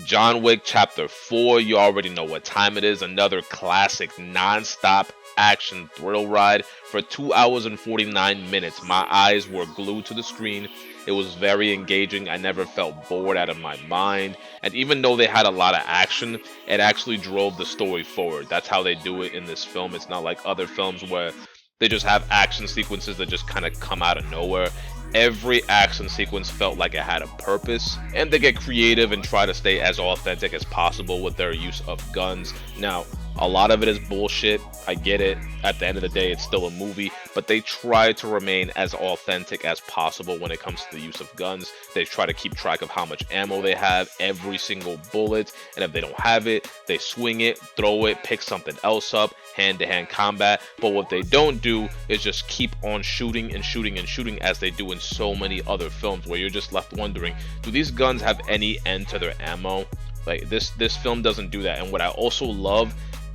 John Wick Chapter 4, you already know what time it is. Another classic non-stop action thrill ride for 2 hours and 49 minutes. My eyes were glued to the screen. It was very engaging. I never felt bored out of my mind. And even though they had a lot of action, it actually drove the story forward. That's how they do it in this film. It's not like other films where they just have action sequences that just kind of come out of nowhere. Every action sequence felt like it had a purpose, and they get creative and try to stay as authentic as possible with their use of guns. Now, a lot of it is bullshit. I get it. At the end of the day, it's still a movie, but they try to remain as authentic as possible when it comes to the use of guns. They try to keep track of how much ammo they have, every single bullet, and if they don't have it, they swing it, throw it, pick something else up, hand-to-hand combat. But what they don't do is just keep on shooting and shooting and shooting as they do in so many other films, where you're just left wondering, do these guns have any end to their ammo? Like, this film doesn't do that. And what I also love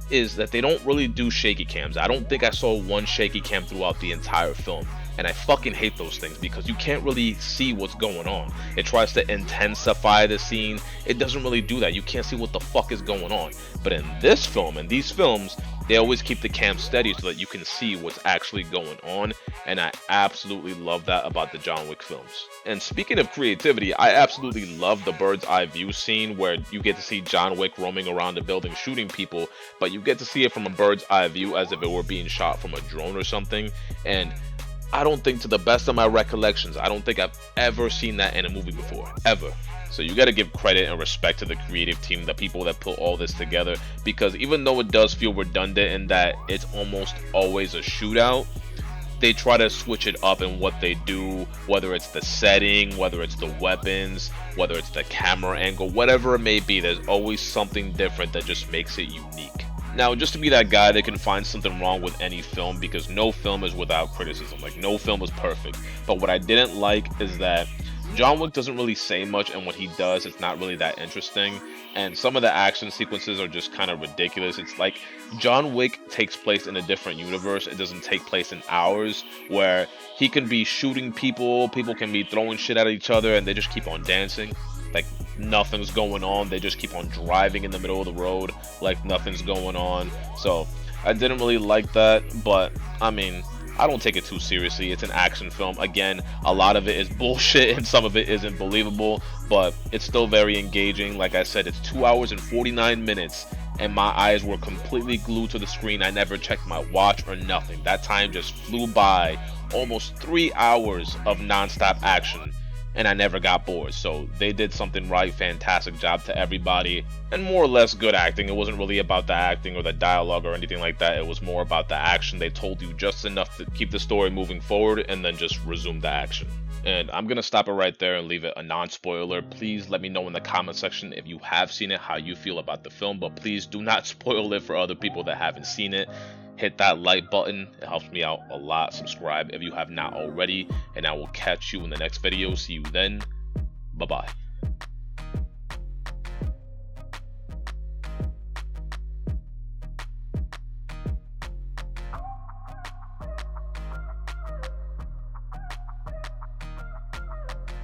is that they don't really do shaky cams. I don't think I saw one shaky cam throughout the entire film, and I fucking hate those things because you can't really see what's going on. It tries to intensify the scene. It doesn't really do that. You can't see what the fuck is going on. But in this film, in these films, they always keep the cam steady so that you can see what's actually going on, and I absolutely love that about the John Wick films. And speaking of creativity, I absolutely love the bird's eye view scene where you get to see John Wick roaming around the building shooting people, but you get to see it from a bird's eye view as if it were being shot from a drone or something. And I don't think, to the best of my recollections, I don't think I've ever seen that in a movie before, ever. So you got to give credit and respect to the creative team, the people that put all this together, because even though it does feel redundant in that it's almost always a shootout, they try to switch it up in what they do, whether it's the setting, whether it's the weapons, whether it's the camera angle, whatever it may be. There's always something different that just makes it unique. Now, just to be that guy that can find something wrong with any film, because no film is without criticism, like no film is perfect. But what I didn't like is that John Wick doesn't really say much, and what he does, it's not really that interesting. And some of the action sequences are just kind of ridiculous. It's like John Wick takes place in a different universe. It doesn't take place in ours, where he can be shooting people, people can be throwing shit at each other, and they just keep on dancing like nothing's going on. They just keep on driving in the middle of the road like nothing's going on. So I didn't really like that, but I mean, I don't take it too seriously. It's an action film. Again, a lot of it is bullshit and some of it isn't believable, but it's still very engaging. Like I said, it's 2 hours and 49 minutes, and my eyes were completely glued to the screen. I never checked my watch or nothing. That time just flew by. Almost 3 hours of non-stop action, and I never got bored. So they did something right. Fantastic job to everybody, and more or less good acting. It wasn't really about the acting or the dialogue or anything like that. It was more about the action. They told you just enough to keep the story moving forward and then just resume the action. And I'm gonna stop it right there and leave it a non-spoiler. Please let me know in the comment section if you have seen it, how you feel about the film, but please do not spoil it for other people that haven't seen it. Hit that like button, it helps me out a lot. Subscribe if you have not already, and I will catch you in the next video. See you then. Bye bye.